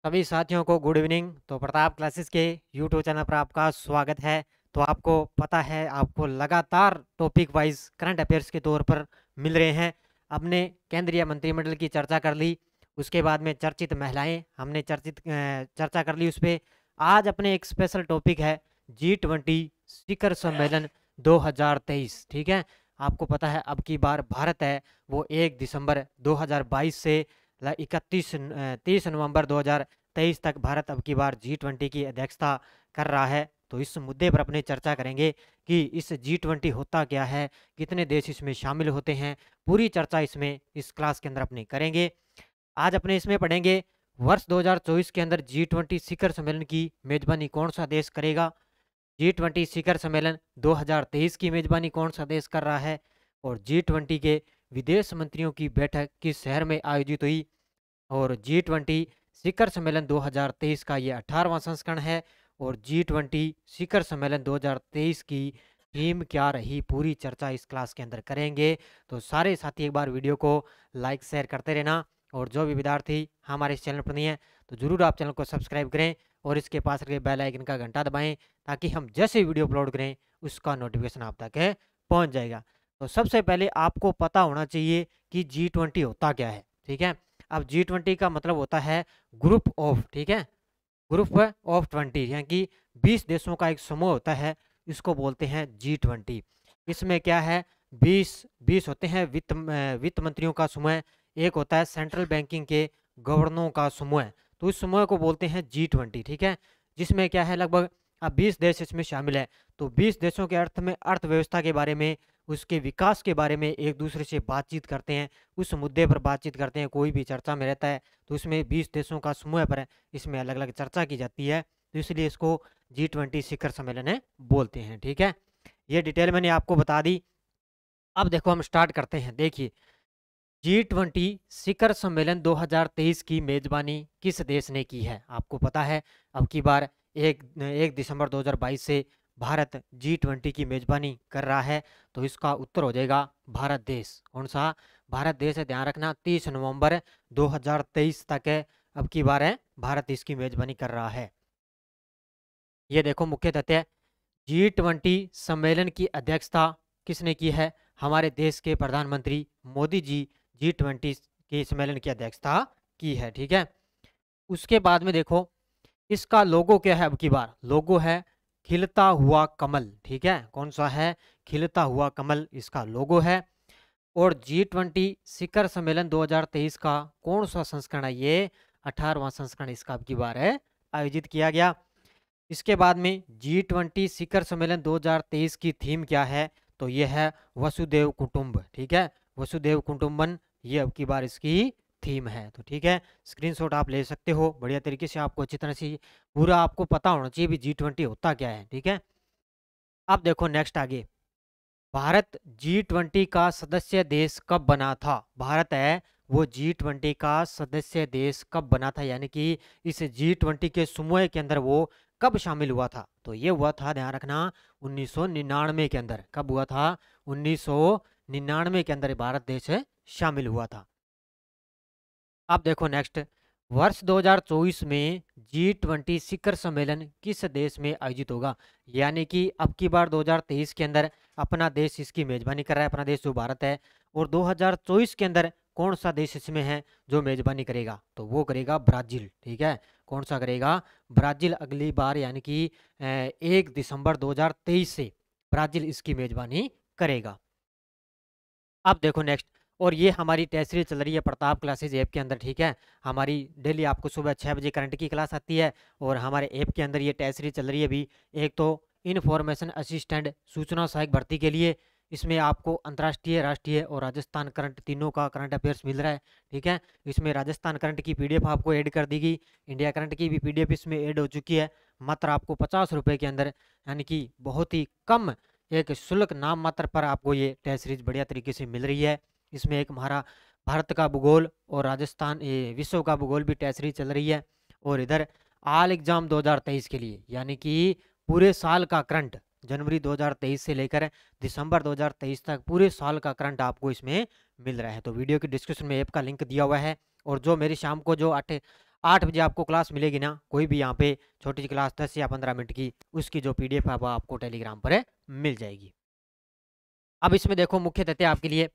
सभी साथियों को गुड इवनिंग। तो प्रताप क्लासेस के यूट्यूब चैनल पर आपका स्वागत है। तो आपको पता है, आपको लगातार टॉपिक वाइज करंट अफेयर्स के तौर पर मिल रहे हैं। हमने केंद्रीय मंत्रिमंडल की चर्चा कर ली, उसके बाद में चर्चित महिलाएं हमने चर्चा कर ली उस पर। आज अपने एक स्पेशल टॉपिक है G20 शिखर सम्मेलन 2023। ठीक है, आपको पता है अब की बार भारत है वो 1 दिसंबर 2022 से 30 नवंबर 2023 तक भारत अब की बार G20 की अध्यक्षता कर रहा है। तो इस मुद्दे पर अपने चर्चा करेंगे कि इस G20 होता क्या है, कितने देश इसमें शामिल होते हैं। पूरी चर्चा इसमें इस क्लास के अंदर अपने करेंगे। आज अपने इसमें पढ़ेंगे वर्ष 2024 के अंदर G20 शिखर सम्मेलन की मेजबानी कौन सा देश करेगा। G20 शिखर सम्मेलन 2023 की मेजबानी कौन सा देश कर रहा है। और G20 के विदेश मंत्रियों की बैठक किस शहर में आयोजित हुई। और G20 शिखर सम्मेलन 2023 का ये 18वां संस्करण है। और G20 शिखर सम्मेलन 2023 की थीम क्या रही, पूरी चर्चा इस क्लास के अंदर करेंगे। तो सारे साथी एक बार वीडियो को लाइक शेयर करते रहना। और जो भी विद्यार्थी हमारे इस चैनल पर नहीं है तो ज़रूर आप चैनल को सब्सक्राइब करें और इसके पास रखे बेल आइकन का घंटा दबाएं, ताकि हम जैसे वीडियो अपलोड करें उसका नोटिफिकेशन आप तक पहुंच जाएगा। तो सबसे पहले आपको पता होना चाहिए कि G20 होता क्या है। ठीक है, अब G20 का मतलब होता है ग्रुप ऑफ, ठीक है, ग्रुप ऑफ 20, यानी कि 20 देशों का एक समूह होता है, इसको बोलते हैं G20। इसमें क्या है, 20 होते हैं वित्त मंत्रियों का समूह, एक होता है सेंट्रल बैंकिंग के गवर्नरों का समूह। तो इस समूह को बोलते हैं G20। ठीक है, जिसमें क्या है लगभग अब 20 देश इसमें शामिल है। तो 20 देशों के अर्थ में अर्थव्यवस्था के बारे में, उसके विकास के बारे में एक दूसरे से बातचीत करते हैं, उस मुद्दे पर बातचीत करते हैं। कोई भी चर्चा में रहता है तो उसमें 20 देशों का समूह पर इसमें अलग अलग चर्चा की जाती है, तो इसलिए इसको G20 शिखर सम्मेलन बोलते हैं। ठीक है, ये डिटेल मैंने आपको बता दी। अब देखो हम स्टार्ट करते हैं। देखिए, G20 शिखर सम्मेलन 2023 की मेजबानी किस देश ने की है। आपको पता है अब की बार 1 दिसंबर 2022 से भारत G20 की मेजबानी कर रहा है। तो इसका उत्तर हो जाएगा भारत देश। कौन सा भारत देश है, ध्यान रखना, 30 नवंबर 2023 तक है अब की बार है भारत इसकी मेजबानी कर रहा है। ये देखो मुख्य तथ्य, G20 सम्मेलन की अध्यक्षता किसने की है, हमारे देश के प्रधानमंत्री मोदी जी G20 के सम्मेलन की अध्यक्षता की है। ठीक है, उसके बाद में देखो इसका लोगो क्या है। अब की बार लोगो है खिलता हुआ कमल। ठीक है, कौन सा है, खिलता हुआ कमल इसका लोगो है। और G20 शिखर सम्मेलन 2023 का कौन सा संस्करण है, ये 18वां संस्करण इसका अब की बार है आयोजित किया गया। इसके बाद में G20 शिखर सम्मेलन 2023 की थीम क्या है, तो ये है वसुदेव कुटुंब। ठीक है, वसुदेव कुटुंबन ये अब की बार इसकी थीम है। तो ठीक है, स्क्रीनशॉट आप ले सकते हो बढ़िया तरीके से, आपको अच्छी तरह से पूरा आपको पता होना चाहिए भी G20 होता क्या है। ठीक है, अब देखो नेक्स्ट आगे, भारत G20 का सदस्य देश कब बना था। भारत है वो G20 का सदस्य देश कब बना था, यानी कि इस G20 के समूह के अंदर वो कब शामिल हुआ था। तो ये हुआ था, ध्यान रखना, 1999 के अंदर। कब हुआ था, 1999 के अंदर भारत देश शामिल हुआ था। अब देखो नेक्स्ट, वर्ष 2024 में G20 शिखर सम्मेलन किस देश में आयोजित होगा, यानी कि अब की बार 2023 के अंदर अपना देश इसकी मेजबानी कर रहा है, अपना देश जो भारत है। और 2024 के अंदर कौन सा देश इसमें है जो मेजबानी करेगा, तो वो करेगा ब्राजील। ठीक है, कौन सा करेगा, ब्राजील अगली बार, यानी कि 1 दिसंबर 2023 से ब्राजील इसकी मेजबानी करेगा। अब देखो नेक्स्ट, और ये हमारी टेस्ट सीरीज चल रही है प्रताप क्लासेज ऐप के अंदर। ठीक है, हमारी डेली आपको सुबह 6 बजे करंट की क्लास आती है, और हमारे ऐप के अंदर ये टेस्ट सीरीज चल रही है अभी। एक तो इन्फॉर्मेशन असिस्टेंट सूचना सहायक भर्ती के लिए, इसमें आपको अंतर्राष्ट्रीय, राष्ट्रीय और राजस्थान करंट तीनों का करंट अफेयर्स मिल रहा है। ठीक है, इसमें राजस्थान करंट की पीडीएफ आपको ऐड कर दी गई, इंडिया करंट की भी पीडीएफ इसमें ऐड हो चुकी है। मात्र आपको 50 रुपये के अंदर, यानी कि बहुत ही कम एक शुल्क नाम मात्र पर आपको ये टेस्ट सीरीज बढ़िया तरीके से मिल रही है। इसमें एक हमारा भारत का भूगोल और राजस्थान ये विश्व का भूगोल भी टेस्ट सीरीज चल रही है। और इधर आल एग्जाम 2023 के लिए, यानी कि पूरे साल का करंट, जनवरी 2023 से लेकर दिसंबर 2023 तक पूरे साल का करंट आपको इसमें मिल रहा है। तो वीडियो की डिस्क्रिप्शन में ऐप का लिंक दिया हुआ है। और जो मेरी शाम को जो 8 बजे आपको क्लास मिलेगी ना, कोई भी यहाँ पे छोटी सी क्लास 10 या 15 मिनट की, उसकी जो PDF है वो आपको टेलीग्राम पर मिल जाएगी। अब इसमें देखो मुख्य तथ्य आपके लिए,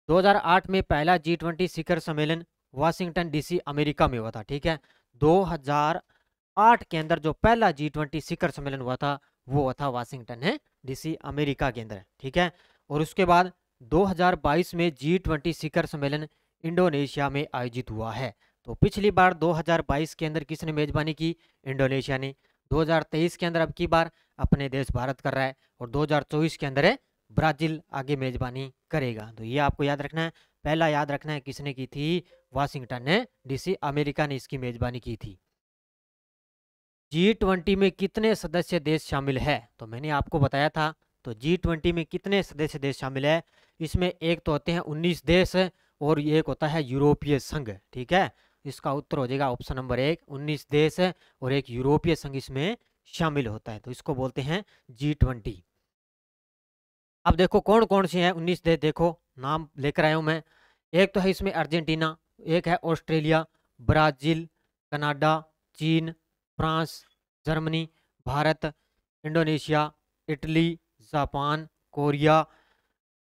2008 में पहला G20 शिखर सम्मेलन वाशिंगटन DC अमेरिका में हुआ था। ठीक है, 2008 के अंदर जो पहला G20 शिखर सम्मेलन हुआ था वो हुआ था वाशिंगटन DC अमेरिका के अंदर। ठीक है, और उसके बाद 2022 में G20 शिखर सम्मेलन इंडोनेशिया में आयोजित हुआ है। तो पिछली बार 2022 के अंदर किसने मेजबानी की? इंडोनेशिया ने। 2023 के अंदर अब की बार अपने देश भारत कर रहा है, और 2024 के अंदर ब्राजील आगे मेजबानी करेगा। तो ये आपको याद रखना है। पहला याद रखना है किसने की थी? वाशिंगटन DC अमेरिका ने इसकी मेजबानी की थी। G20 में कितने सदस्य देश शामिल है? तो मैंने आपको बताया था। तो G20 में कितने सदस्य देश शामिल है? इसमें एक तो होते हैं 19 देश, और एक होता है यूरोपीय संघ। ठीक है, इसका उत्तर हो जाएगा ऑप्शन नंबर 1, 19 देश और एक यूरोपीय संघ इसमें शामिल होता है। तो इसको बोलते हैं G20। अब देखो कौन कौन से हैं 19 देश, देखो नाम लेकर आया हूं मैं। एक तो है इसमें अर्जेंटीना, एक है ऑस्ट्रेलिया, ब्राजील, कनाडा, चीन, France, Germany, Bharat, Indonesia, Italy, Japan, Korea,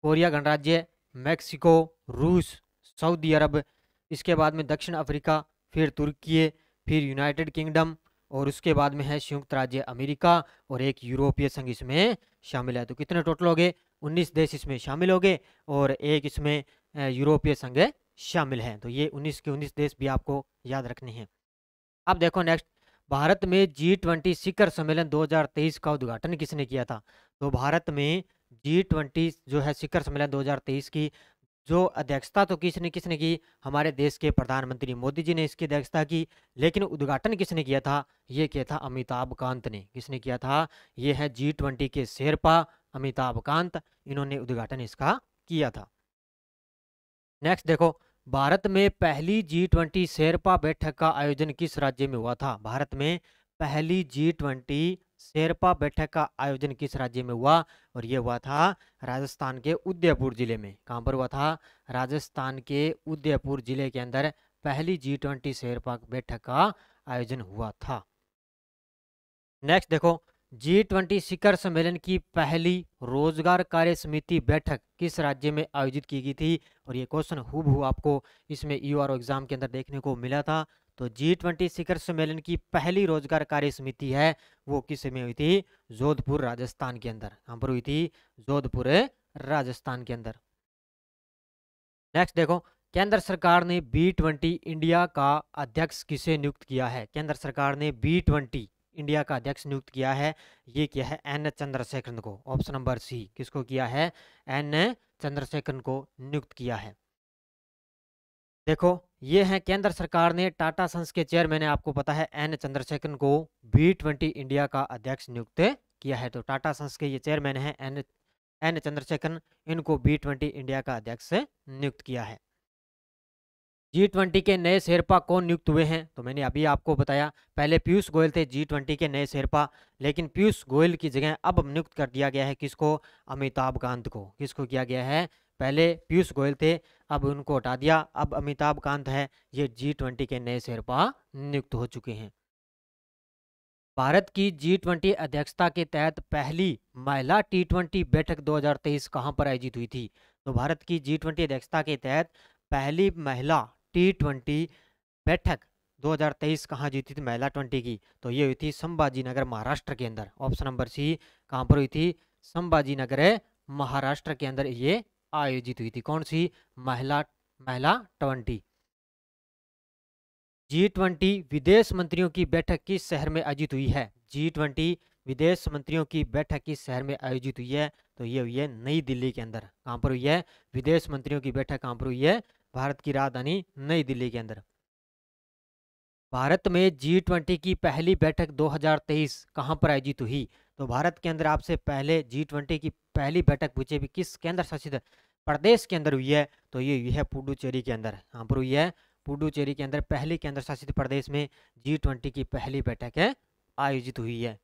Korea गणराज्य, मैक्सिको, रूस, सऊदी अरब, इसके बाद में दक्षिण अफ्रीका, फिर तुर्की, फिर यूनाइटेड किंगडम, और उसके बाद में है संयुक्त राज्य अमेरिका, और एक यूरोपीय संघ इसमें शामिल है। तो कितने टोटल हो गए? 19 देश इसमें शामिल हो गए, और एक इसमें यूरोपीय संघ शामिल है। तो ये 19 के 19 देश भी आपको याद रखने हैं। अब देखो नेक्स्ट, भारत में G20 शिखर सम्मेलन 2023 का उद्घाटन किसने किया था? तो भारत में G20 जो है शिखर सम्मेलन 2023 की जो अध्यक्षता तो किसने किसने की? हमारे देश के प्रधानमंत्री मोदी जी ने इसकी अध्यक्षता की, लेकिन उद्घाटन किसने किया था? ये किया था अमिताभ कांत ने। किसने किया था? ये है G20 के शेरपा अमिताभ कांत, इन्होंने उद्घाटन इसका किया था। नेक्स्ट देखो, भारत में पहली G20 शेरपा बैठक का आयोजन किस राज्य में हुआ था? भारत में पहली G20 शेरपा बैठक का आयोजन किस राज्य में हुआ? और ये हुआ था राजस्थान के उदयपुर जिले में। कहाँ पर हुआ था? राजस्थान के उदयपुर जिले के अंदर पहली G20 शेरपा बैठक का आयोजन हुआ था। नेक्स्ट देखो, G20 शिखर सम्मेलन की पहली रोजगार कार्य समिति बैठक किस राज्य में आयोजित की गई थी? और ये क्वेश्चन हूबहू आपको इसमें URO एग्जाम के अंदर देखने को मिला था। तो G20 शिखर सम्मेलन की पहली रोजगार कार्य समिति है वो किस में हुई थी? जोधपुर राजस्थान के अंदर। कहाँ पर हुई थी? जोधपुर राजस्थान के अंदर। नेक्स्ट देखो, केंद्र सरकार ने B20 इंडिया का अध्यक्ष किसे नियुक्त किया है? केंद्र सरकार ने B20 इंडिया का अध्यक्ष नियुक्त किया है, ये किया है N चंद्रशेखरन को। ऑप्शन नंबर C, किसको किया है? N चंद्रशेखरन को नियुक्त किया है। देखो ये है केंद्र सरकार ने टाटा सन्स के चेयरमैन, आपको पता है N चंद्रशेखरन को B20 इंडिया का अध्यक्ष नियुक्त किया है। तो टाटा सन्स के ये चेयरमैन है N चंद्रशेखरन, इनको B20 इंडिया का अध्यक्ष नियुक्त किया है। G20 के नए शेरपा कौन नियुक्त हुए हैं? तो मैंने अभी आपको बताया, पहले पीयूष गोयल थे G20 के नए शेरपा, लेकिन पीयूष गोयल की जगह अब नियुक्त कर दिया गया है किसको? अमिताभ कांत को। किसको किया गया है? पहले पीयूष गोयल थे, अब उनको हटा दिया, अब अमिताभ कांत है, ये G20 के नए शेरपा नियुक्त हो चुके हैं। भारत की G20 अध्यक्षता के तहत पहली महिला T20 बैठक 2023 कहां पर आयोजित हुई थी? तो भारत की G20 अध्यक्षता के तहत पहली महिला T20 बैठक 2023 कहाँ जीती थी महिला 20 की? तो ये हुई थी संभाजी नगर महाराष्ट्र के अंदर। ऑप्शन नंबर C, कहाँ पर हुई थी? संभाजी नगर महाराष्ट्र के अंदर ये आयोजित हुई थी। कौन सी? महिला 20। G20 विदेश मंत्रियों की बैठक किस शहर में आयोजित हुई है? G20 विदेश मंत्रियों की बैठक किस शहर में आयोजित हुई है? तो ये हुई है नई दिल्ली के अंदर। कहाँ पर हुई है? विदेश मंत्रियों की बैठक कहाँ पर हुई है? भारत की राजधानी नई दिल्ली के अंदर। भारत में G20 की पहली बैठक 2023 कहाँ पर आयोजित हुई? तो भारत के अंदर आपसे पहले G20 की पहली बैठक पूछे भी किस केंद्र शासित प्रदेश के अंदर हुई है? तो ये हुई है पुडुचेरी के अंदर। कहाँ पर हुई है? पुडुचेरी के अंदर पहली केंद्र शासित प्रदेश में G20 की पहली बैठक है आयोजित हुई है।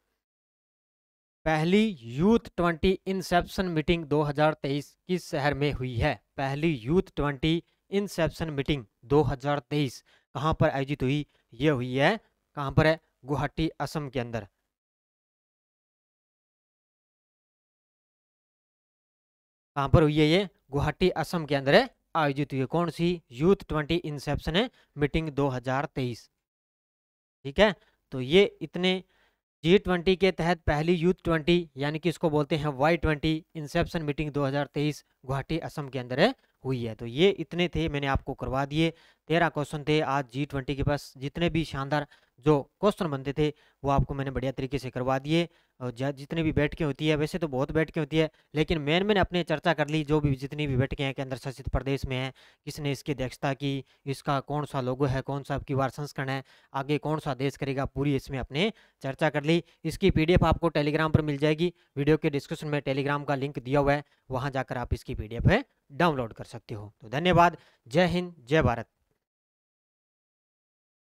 पहली यूथ 20 इंसेप्शन मीटिंग 2023 किस शहर में हुई है? पहली यूथ 20 इंसेप्शन मीटिंग 2023 कहाँ पर आयोजित हुई? ये हुई है कहाँ पर है, गुवाहाटी असम के अंदर। कहाँ पर हुई है ये, गुवाहाटी असम के अंदर है आयोजित हुई है। कौन सी, यूथ 20 इंसेप्शन है मीटिंग 2023। ठीक है, तो ये इतने G20 के तहत पहली यूथ 20 यानी कि इसको बोलते हैं Y20 Inception meeting 2023 Guwahati Assam के अंदर है हुई है। तो ये इतने थे, मैंने आपको करवा दिए। 13 क्वेश्चन थे आज G20 के पास, जितने भी शानदार जो क्वेश्चन बनते थे वो आपको मैंने बढ़िया तरीके से करवा दिए। और जितने भी बैठकें होती है, वैसे तो बहुत बैठकें होती है, लेकिन मैंने अपने चर्चा कर ली जो भी जितनी भी बैठकें हैं केंद्र शासित प्रदेश में है, किसने इसकी अध्यक्षता की, इसका कौन सा लोगो है, कौन सा आपकी वार संस्करण है, आगे कौन सा देश करेगा, पूरी इसमें अपने चर्चा कर ली। इसकी PDF आपको टेलीग्राम पर मिल जाएगी, वीडियो के डिस्क्रिप्शन में टेलीग्राम का लिंक दिया हुआ है, वहां जाकर आप इसकी PDF है डाउनलोड कर सकते हो। तो धन्यवाद, जय हिंद, जय भारत।